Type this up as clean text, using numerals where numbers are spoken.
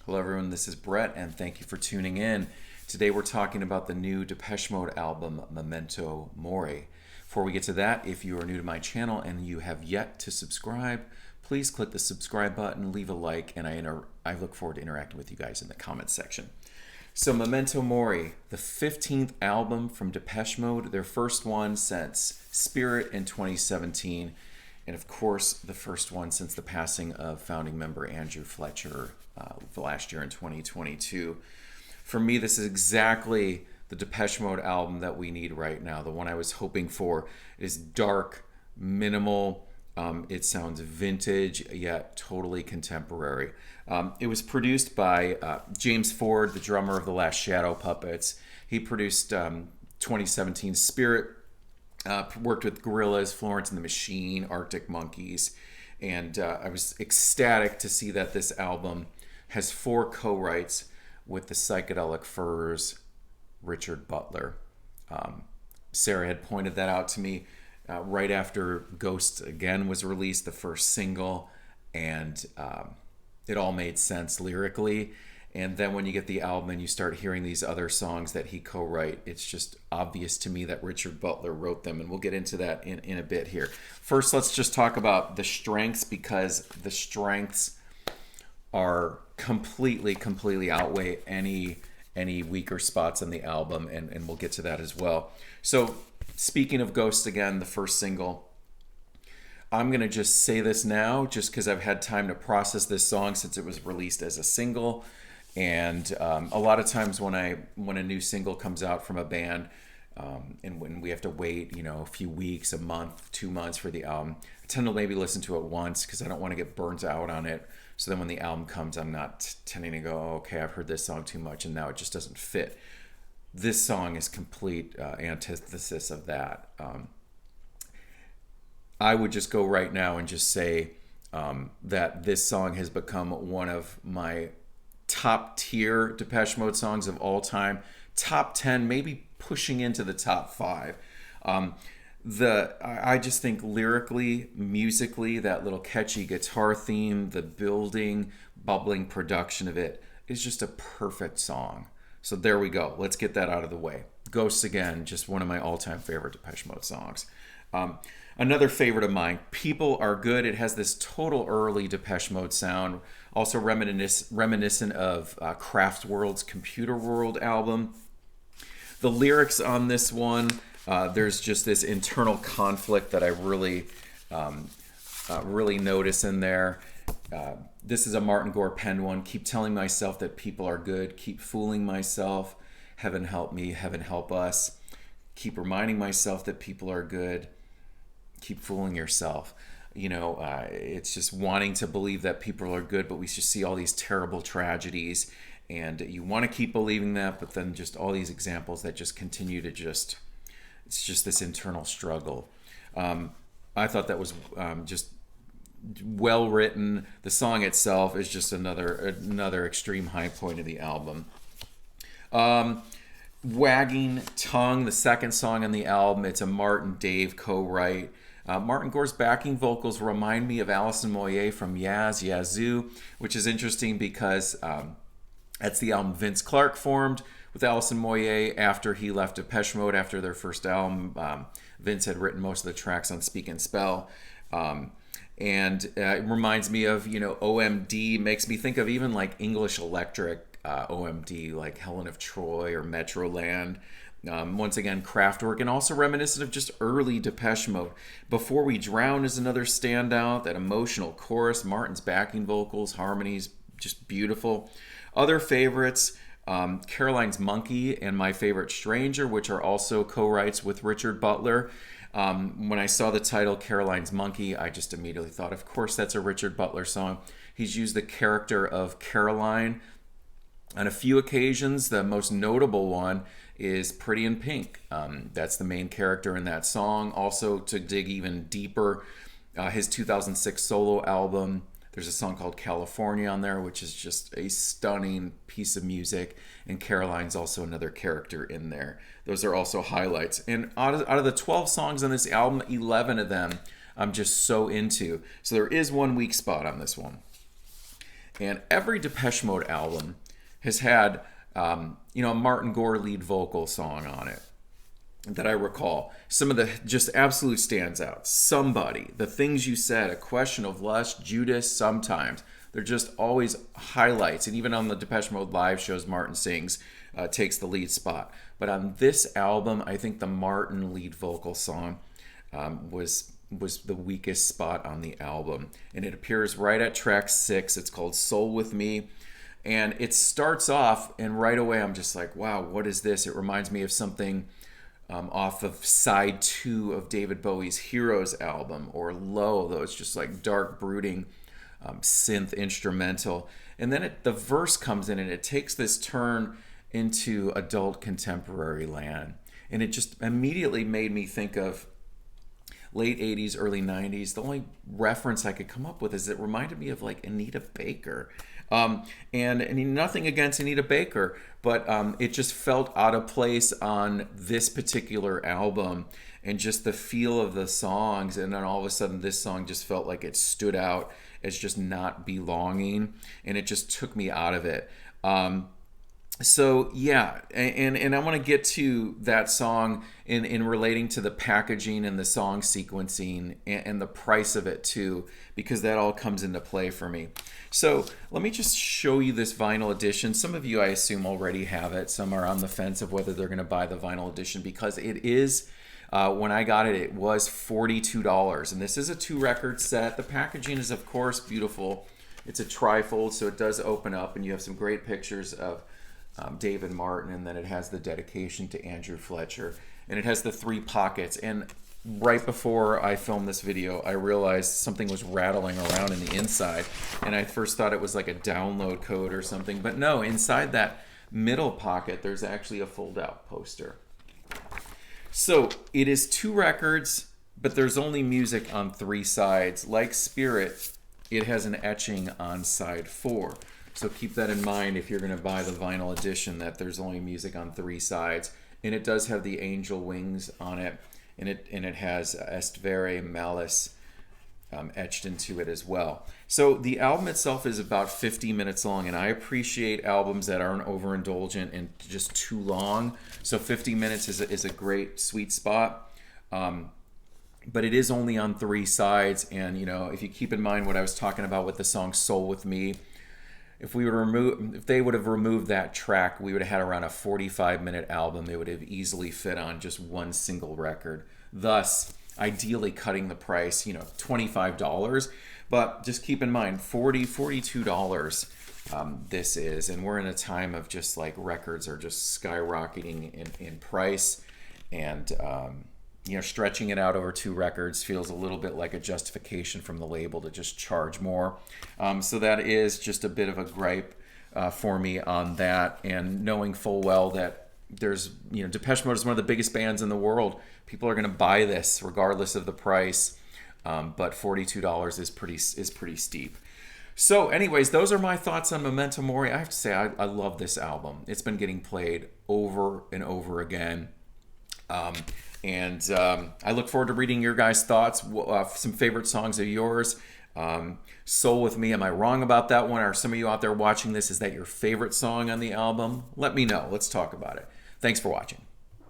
Hello, everyone. This is Brett, and thank you for tuning in. Today, we're talking about the new Depeche Mode album, Memento Mori. Before we get to that, if you are new to my channel and you have yet to subscribe, please click the subscribe button, leave a like, and I look forward to interacting with you guys in the comments section. So, Memento Mori, the 15th album from Depeche Mode, their first one since Spirit in 2017. And of course, the first one since the passing of founding member Andrew Fletcher last year in 2022. For me, this is exactly the Depeche Mode album that we need right now. The one I was hoping for. It is dark, minimal. It sounds vintage, yet totally contemporary. It was produced by James Ford, the drummer of the Last Shadow Puppets. He produced 2017 Spirit. Worked with Gorillaz, Florence and the Machine, Arctic Monkeys, and I was ecstatic to see that this album has 4 co-writes with the Psychedelic Furs, Richard Butler. Sarah had pointed that out to me right after Ghost Again was released, the first single, and it all made sense lyrically. And then when you get the album and you start hearing these other songs that he co-wrote, it's just obvious to me that Richard Butler wrote them. And we'll get into that in a bit here. First, let's just talk about the strengths, because the strengths are completely outweigh any weaker spots on the album. And we'll get to that as well. So speaking of Ghost Again, the first single, I'm going to just say this now just because I've had time to process this song since it was released as a single. And a lot of times when a new single comes out from a band, and when we have to wait, a few weeks, a month, 2 months for the album, I tend to maybe listen to it once because I don't want to get burnt out on it. So then when the album comes, I'm not tending to go, oh, okay, I've heard this song too much and now it just doesn't fit. This song is complete antithesis of that. I would just go right now and just say that this song has become one of my top tier Depeche Mode songs of all time, top 10, maybe pushing into the top 5. I just think lyrically, musically, that little catchy guitar theme, the building, bubbling production of it is just a perfect song. So there we go. Let's get that out of the way. Ghosts Again, just one of my all-time favorite Depeche Mode songs. Another favorite of mine, People Are Good. It has this total early Depeche Mode sound, also reminiscent of Kraftwerk's Computer World album. The lyrics on this one, there's just this internal conflict that I really notice in there. This is a Martin Gore penned one. Keep telling myself that people are good. Keep fooling myself. Heaven help me. Heaven help us. Keep reminding myself that people are good. Keep fooling yourself. It's just wanting to believe that people are good, but we just see all these terrible tragedies, and you want to keep believing that, but then just all these examples that just continue to it's just this internal struggle. I thought that was just well written. The song itself is just another extreme high point of the album. Wagging Tongue, the second song on the album, it's a Martin Dave co-write. Martin Gore's backing vocals remind me of Alison Moyet from Yazoo, which is interesting because that's the album Vince Clarke formed with Alison Moyet after he left Depeche Mode after their first album. Vince had written most of the tracks on Speak and Spell. And it reminds me of, OMD, makes me think of even like English Electric OMD, like Helen of Troy or Metroland. Once again, Kraftwerk, and also reminiscent of just early Depeche Mode. Before We Drown is another standout. That emotional chorus, Martin's backing vocals, harmonies, just beautiful. Other favorites, Caroline's Monkey and My Favorite Stranger, which are also co-writes with Richard Butler. When I saw the title Caroline's Monkey, I just immediately thought, of course, that's a Richard Butler song. He's used the character of Caroline on a few occasions. The most notable one is Pretty in Pink. That's the main character in that song. Also, to dig even deeper, his 2006 solo album, there's a song called California on there, which is just a stunning piece of music. And Caroline's also another character in there. Those are also highlights. And out of the 12 songs on this album, 11 of them I'm just so into. So there is one weak spot on this one. And every Depeche Mode album has had, a Martin Gore lead vocal song on it that I recall. Some of the just absolute standouts. Somebody, The Things You Said, A Question of Lust, Judas, Sometimes. They're just always highlights. And even on the Depeche Mode live shows, Martin sings, takes the lead spot. But on this album, I think the Martin lead vocal song was the weakest spot on the album. And it appears right at track 6. It's called Soul With Me. And it starts off, and right away I'm just like, wow, what is this? It reminds me of something off of side 2 of David Bowie's Heroes album, or Low, though it's just like dark, brooding synth instrumental. And then the verse comes in and it takes this turn into adult contemporary land. And it just immediately made me think of late 80s, early 90s. The only reference I could come up with is it reminded me of like Anita Baker. And nothing against Anita Baker, but it just felt out of place on this particular album, and just the feel of the songs. And then all of a sudden this song just felt like it stood out as just not belonging, and it just took me out of it. So yeah, and I want to get to that song in relating to the packaging and the song sequencing and the price of it too, because that all comes into play for me. So let me just show you this vinyl edition. Some of you, I assume, already have it. Some are on the fence of whether they're going to buy the vinyl edition, because it is, when I got it, it was $42. And this is a 2-record set. The packaging is, of course, beautiful. It's a trifold, so it does open up, and you have some great pictures of David Martin, and then it has the dedication to Andrew Fletcher, and it has the 3 pockets. And right before I filmed this video, I realized something was rattling around in the inside, and I first thought it was like a download code or something, but no, inside that middle pocket there's actually a fold-out poster. So it is 2 records, but there's only music on 3 sides. Like Spirit, it has an etching on side 4. So keep that in mind if you're going to buy the vinyl edition, that there's only music on 3 sides. And it does have the angel wings on it, and it has Est Vere Malice etched into it as well. So the album itself is about 50 minutes long, and I appreciate albums that aren't overindulgent and just too long. So 50 minutes is a great sweet spot. But it is only on 3 sides, and if you keep in mind what I was talking about with the song Soul With Me, if they would have removed that track, we would have had around a 45-minute album. It would have easily fit on just 1 single record. Thus, ideally cutting the price, $25. But just keep in mind, $42 this is. And we're in a time of just like records are just skyrocketing in price. And, stretching it out over 2 records feels a little bit like a justification from the label to just charge more. So that is just a bit of a gripe for me on that. And knowing full well that there's, Depeche Mode is one of the biggest bands in the world. People are going to buy this regardless of the price. But $42 is pretty steep. So anyways, those are my thoughts on Memento Mori. I have to say, I love this album. It's been getting played over and over again. And I look forward to reading your guys' thoughts, some favorite songs of yours. Soul With Me, am I wrong about that one? Are some of you out there watching this, is that your favorite song on the album? Let me know. Let's talk about it. Thanks for watching.